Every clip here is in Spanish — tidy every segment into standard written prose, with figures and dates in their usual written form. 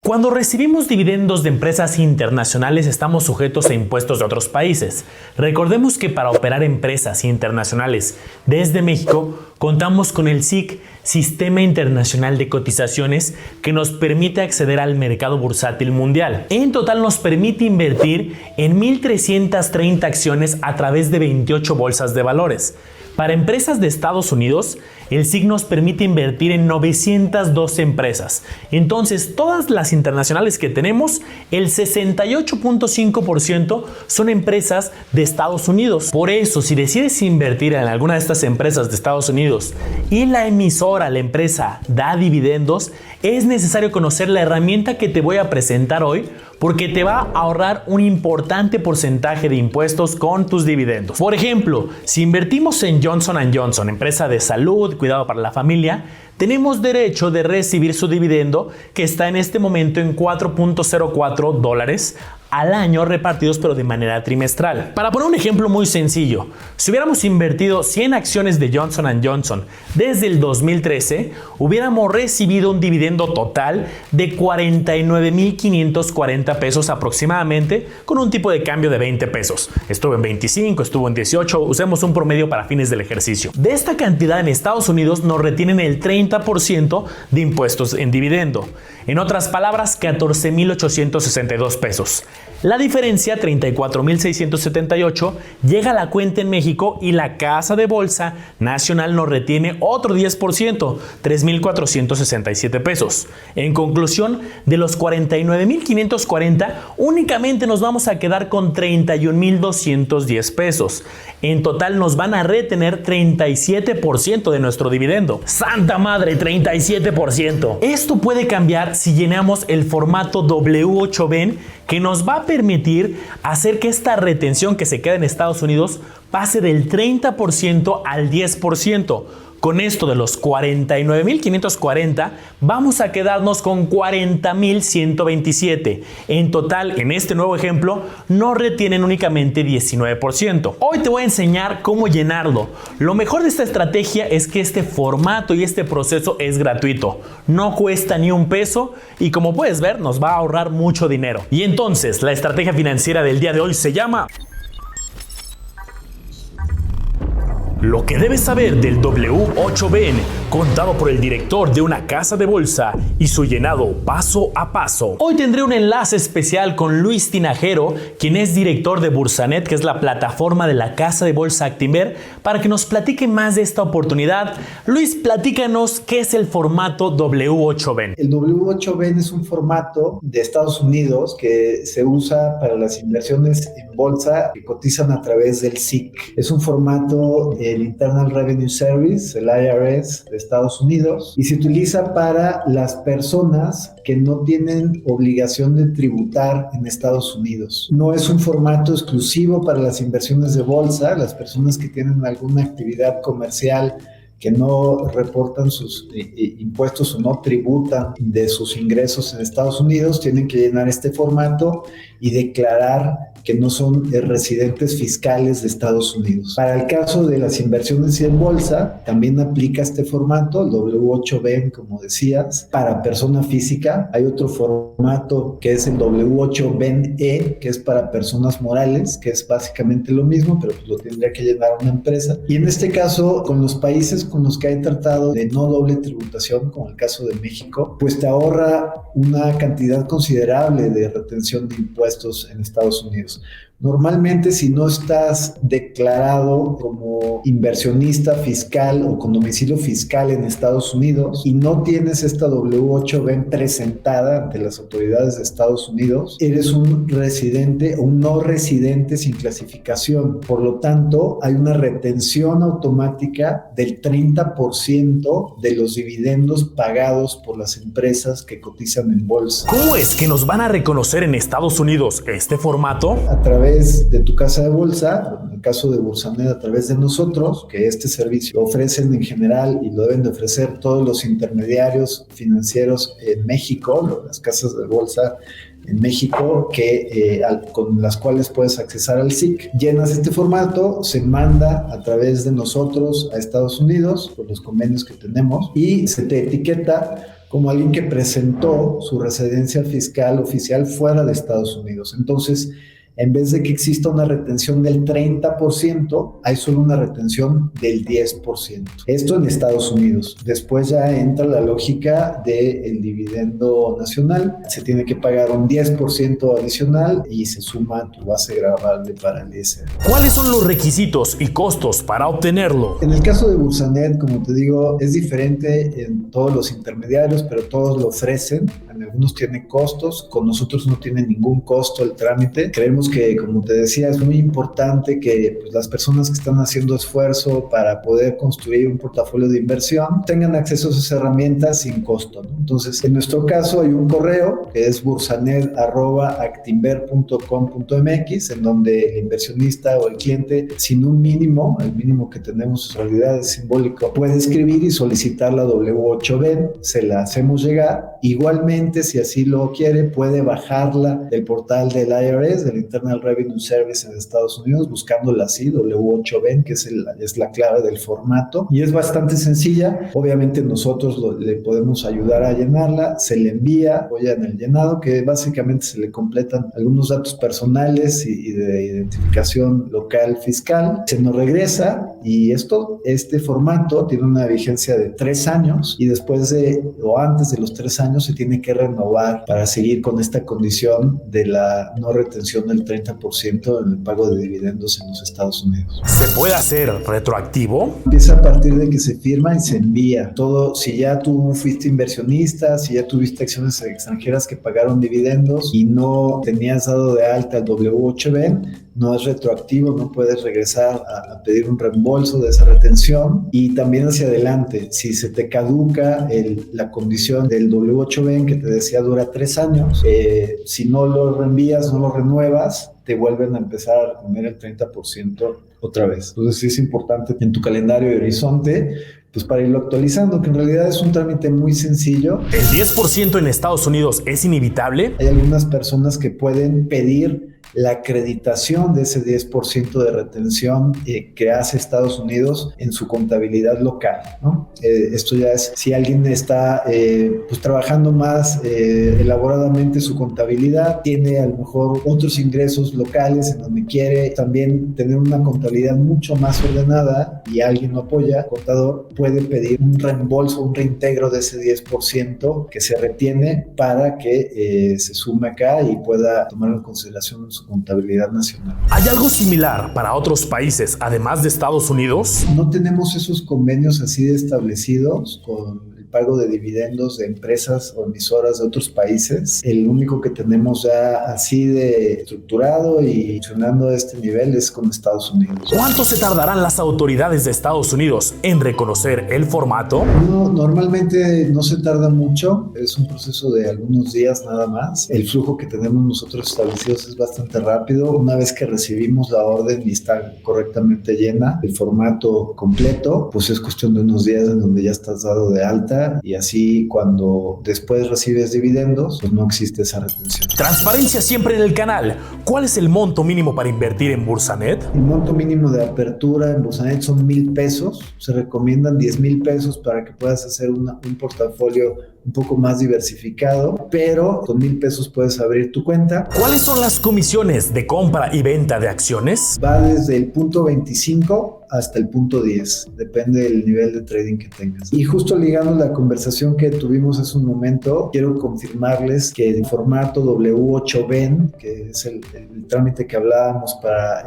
Cuando recibimos dividendos de empresas internacionales estamos sujetos a impuestos de otros países. Recordemos que para operar empresas internacionales desde México contamos con el SIC, Sistema Internacional de Cotizaciones, que nos permite acceder al mercado bursátil mundial. En total nos permite invertir en 1,330 acciones a través de 28 bolsas de valores. Para empresas de Estados Unidos, el SIC nos permite invertir en 912 empresas. Entonces, todas las internacionales que tenemos, el 68.5% son empresas de Estados Unidos. Por eso, si decides invertir en alguna de estas empresas de Estados Unidos y la emisora, la empresa, da dividendos, es necesario conocer la herramienta que te voy a presentar hoy, porque te va a ahorrar un importante porcentaje de impuestos con tus dividendos. Por ejemplo, si invertimos en Johnson & Johnson, empresa de salud, cuidado para la familia, tenemos derecho de recibir su dividendo, que está en este momento en $4.04 al año, repartidos pero de manera trimestral. Para poner un ejemplo muy sencillo, si hubiéramos invertido 100 acciones de Johnson & Johnson desde el 2013, hubiéramos recibido un dividendo total de 49,540 pesos aproximadamente, con un tipo de cambio de 20 pesos. Estuvo en 25, estuvo en 18, usemos un promedio para fines del ejercicio. De esta cantidad en Estados Unidos nos retienen el 30% de impuestos en dividendo. En otras palabras, 14,862 pesos. La diferencia, 34,678, llega a la cuenta en México y la Casa de Bolsa Nacional nos retiene otro 10%, 3,467 pesos. En conclusión, de los 49,540, únicamente nos vamos a quedar con 31,210 pesos. En total nos van a retener 37% de nuestro dividendo. ¡Santa madre! 37%. Esto puede cambiar si llenamos el formato W8BEN, que nos va a permitir hacer que esta retención que se queda en Estados Unidos pase del 30% al 10%. Con esto de los 49,540 vamos a quedarnos con 40,127. En total, en este nuevo ejemplo, nos retienen únicamente 19%. Hoy te voy a enseñar cómo llenarlo. Lo mejor de esta estrategia es que este formato y este proceso es gratuito. No cuesta ni un peso y, como puedes ver, nos va a ahorrar mucho dinero. Y entonces, la estrategia financiera del día de hoy se llama lo que debes saber del W8BEN, contado por el director de una casa de bolsa y su llenado paso a paso. Hoy tendré un enlace especial con Luis Tinajero, quien es director de Bursanet, que es la plataforma de la casa de bolsa Actinver, para que nos platique más de esta oportunidad. Luis, platícanos qué es el formato W8BEN. El W8BEN es un formato de Estados Unidos que se usa para las inversiones en bolsa que cotizan a través del SIC. Es un formato del Internal Revenue Service, el IRS de Estados Unidos, y se utiliza para las personas que no tienen obligación de tributar en Estados Unidos. No es un formato exclusivo para las inversiones de bolsa. Las personas que tienen alguna actividad comercial que no reportan sus impuestos o no tributan de sus ingresos en Estados Unidos, tienen que llenar este formato y declarar que no son residentes fiscales de Estados Unidos. Para el caso de las inversiones en bolsa, también aplica este formato, el W8BEN, como decías, para persona física. Hay otro formato que es el W8BEN-E, que es para personas morales, que es básicamente lo mismo, pero pues lo tendría que llenar una empresa. Y en este caso, con los países con los que hay tratado de no doble tributación, como el caso de México, pues te ahorra una cantidad considerable de retención de impuestos en Estados Unidos. Normalmente, si no estás declarado como inversionista fiscal o con domicilio fiscal en Estados Unidos y no tienes esta W8BEN presentada ante las autoridades de Estados Unidos, eres un residente o un no residente sin clasificación. Por lo tanto, hay una retención automática del 30% de los dividendos pagados por las empresas que cotizan en bolsa. ¿Cómo es que nos van a reconocer en Estados Unidos este formato? A través de tu casa de bolsa, en el caso de Bursanet, a través de nosotros, que este servicio lo ofrecen en general y lo deben de ofrecer todos los intermediarios financieros en México, las casas de bolsa en México con las cuales puedes accesar al SIC. Llenas este formato, se manda a través de nosotros a Estados Unidos por los convenios que tenemos y se te etiqueta como alguien que presentó su residencia fiscal oficial fuera de Estados Unidos. Entonces, en vez de que exista una retención del 30%, hay solo una retención del 10%. Esto en Estados Unidos. Después ya entra la lógica del dividendo nacional. Se tiene que pagar un 10% adicional y se suma a tu base gravable para el ISR. ¿Cuáles son los requisitos y costos para obtenerlo? En el caso de Bursanet, como te digo, es diferente en todos los intermediarios, pero todos lo ofrecen. En algunos tiene costos, con nosotros no tiene ningún costo el trámite. Creemos que, como te decía, es muy importante que pues, las personas que están haciendo esfuerzo para poder construir un portafolio de inversión tengan acceso a esas herramientas sin costo, ¿no? Entonces, en nuestro caso hay un correo que es bursanet@actinver.com.mx, en donde el inversionista o el cliente, sin un mínimo, el mínimo que tenemos en realidad es simbólico, puede escribir y solicitar la W8B, se la hacemos llegar. Igualmente, si así lo quiere, puede bajarla del portal del IRS, del Internal Revenue Service en Estados Unidos, buscándola así, W8B, que es la clave del formato. Y es bastante sencilla. Obviamente nosotros le podemos ayudar a llenarla, se le envía, apoya en el llenado, que básicamente se le completan algunos datos personales y de identificación local fiscal. Se nos regresa y este formato tiene una vigencia de 3 años y después o antes de los 3 años se tiene que renovar para seguir con esta condición de la no retención del 30% en el pago de dividendos en los Estados Unidos. ¿Se puede hacer retroactivo? Empieza a partir de que se firma y se envía. Todo, si ya tú fuiste inversionista, si ya tuviste acciones extranjeras que pagaron dividendos y no tenías dado de alta el W8B, no es retroactivo, no puedes regresar a pedir un reembolso de esa retención. Y también hacia adelante, si se te caduca la condición del W8B que te decía dura 3 años, si no lo reenvías, no lo renuevas, te vuelven a empezar a poner el 30% otra vez. Entonces sí es importante en tu calendario de horizonte, pues para irlo actualizando, que en realidad es un trámite muy sencillo. ¿El 10% en Estados Unidos es inevitable? Hay algunas personas que pueden pedir la acreditación de ese 10% de retención que hace Estados Unidos en su contabilidad local, ¿no? Esto ya es si alguien está pues trabajando más elaboradamente su contabilidad, tiene a lo mejor otros ingresos locales en donde quiere también tener una contabilidad mucho más ordenada y alguien lo apoya, el contador puede pedir un reembolso, un reintegro de ese 10% que se retiene para que se sume acá y pueda tomarlo en consideración en su contabilidad nacional. ¿Hay algo similar para otros países, además de Estados Unidos? No tenemos esos convenios así de establecidos con el pago de dividendos de empresas o emisoras de otros países. El único que tenemos ya así de estructurado y funcionando a este nivel es con Estados Unidos. ¿Cuánto se tardarán las autoridades de Estados Unidos en reconocer el formato? No, normalmente no se tarda mucho, es un proceso de algunos días nada más. El flujo que tenemos nosotros establecidos es bastante rápido. Una vez que recibimos la orden y está correctamente llena, el formato completo, pues es cuestión de unos días en donde ya estás dado de alta y así cuando después recibes dividendos, pues no existe esa retención. Transparencia siempre en el canal. ¿Cuál es el monto mínimo para invertir en Bursanet? El monto mínimo de apertura en Bursanet son 1,000 pesos. Se recomiendan 10,000 pesos para que puedas hacer un portafolio un poco más diversificado, pero con 1,000 pesos puedes abrir tu cuenta. ¿Cuáles son las comisiones de compra y venta de acciones? Va desde el punto 25 hasta el punto 10, depende del nivel de trading que tengas. Y justo ligando la conversación que tuvimos hace un momento, quiero confirmarles que el formato W8B, que es el trámite que hablábamos para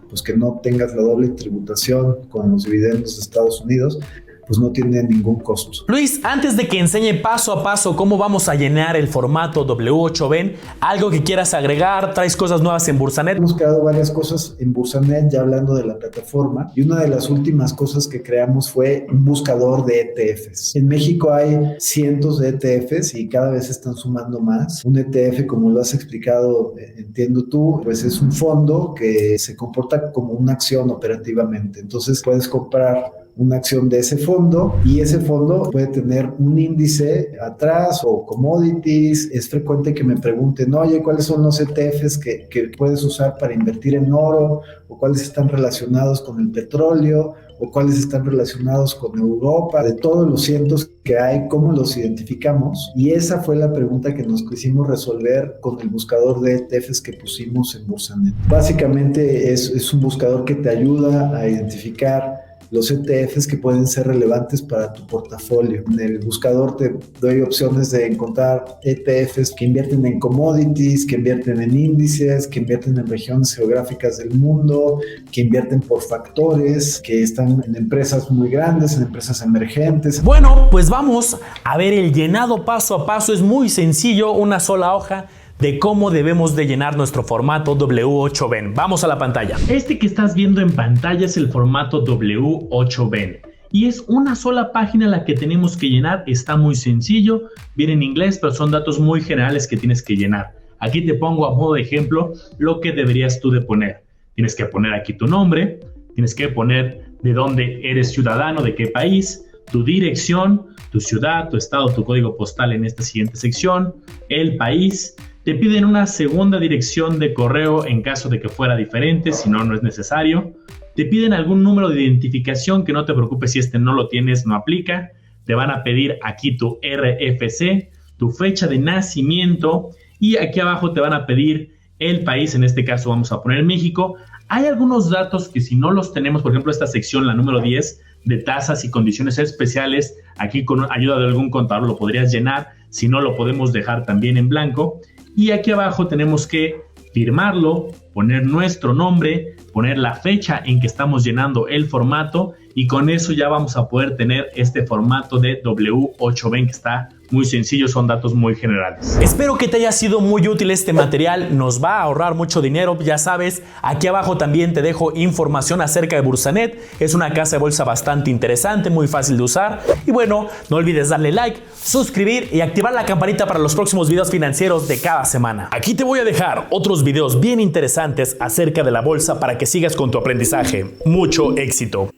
pues que no tengas la doble tributación con los dividendos de Estados Unidos, pues no tiene ningún costo. Luis, antes de que enseñe paso a paso cómo vamos a llenar el formato W8B, ¿algo que quieras agregar? ¿Traes cosas nuevas en Bursanet? Hemos creado varias cosas en Bursanet, ya hablando de la plataforma, y una de las últimas cosas que creamos fue un buscador de ETFs. En México hay cientos de ETFs y cada vez están sumando más. Un ETF, como lo has explicado, entiendo tú, pues es un fondo que se comporta como una acción operativamente. Entonces puedes comprar una acción de ese fondo, y ese fondo puede tener un índice atrás o commodities. Es frecuente que me pregunten, oye, ¿cuáles son los ETFs que puedes usar para invertir en oro? ¿O cuáles están relacionados con el petróleo? ¿O cuáles están relacionados con Europa? De todos los cientos que hay, ¿cómo los identificamos? Y esa fue la pregunta que nos quisimos resolver con el buscador de ETFs que pusimos en Bursanet. Básicamente es un buscador que te ayuda a identificar los ETFs que pueden ser relevantes para tu portafolio. En el buscador te doy opciones de encontrar ETFs que invierten en commodities, que invierten en índices, que invierten en regiones geográficas del mundo, que invierten por factores, que están en empresas muy grandes, en empresas emergentes. Bueno, pues vamos a ver el llenado paso a paso. Es muy sencillo, una sola hoja de cómo debemos de llenar nuestro formato W8BEN. Vamos a la pantalla. Este que estás viendo en pantalla es el formato W8BEN y es una sola página la que tenemos que llenar. Está muy sencillo, viene en inglés, pero son datos muy generales que tienes que llenar. Aquí te pongo a modo de ejemplo lo que deberías tú de poner. Tienes que poner aquí tu nombre, tienes que poner de dónde eres ciudadano, de qué país, tu dirección, tu ciudad, tu estado, tu código postal en esta siguiente sección, el país. Te piden una segunda dirección de correo en caso de que fuera diferente, si no, no es necesario. Te piden algún número de identificación, que no te preocupes si este no lo tienes, no aplica. Te van a pedir aquí tu RFC, tu fecha de nacimiento, y aquí abajo te van a pedir el país, en este caso vamos a poner México. Hay algunos datos que si no los tenemos, por ejemplo esta sección, la número 10, de tasas y condiciones especiales, aquí con ayuda de algún contador lo podrías llenar, si no lo podemos dejar también en blanco. Y aquí abajo tenemos que firmarlo, poner nuestro nombre, poner la fecha en que estamos llenando el formato, y con eso ya vamos a poder tener este formato de W8BEN que está muy sencillo, son datos muy generales. Espero que te haya sido muy útil este material, nos va a ahorrar mucho dinero, ya sabes. Aquí abajo también te dejo información acerca de Bursanet, es una casa de bolsa bastante interesante, muy fácil de usar. Y bueno, no olvides darle like, suscribir y activar la campanita para los próximos videos financieros de cada semana. Aquí te voy a dejar otros videos bien interesantes acerca de la bolsa para que sigas con tu aprendizaje. Mucho éxito.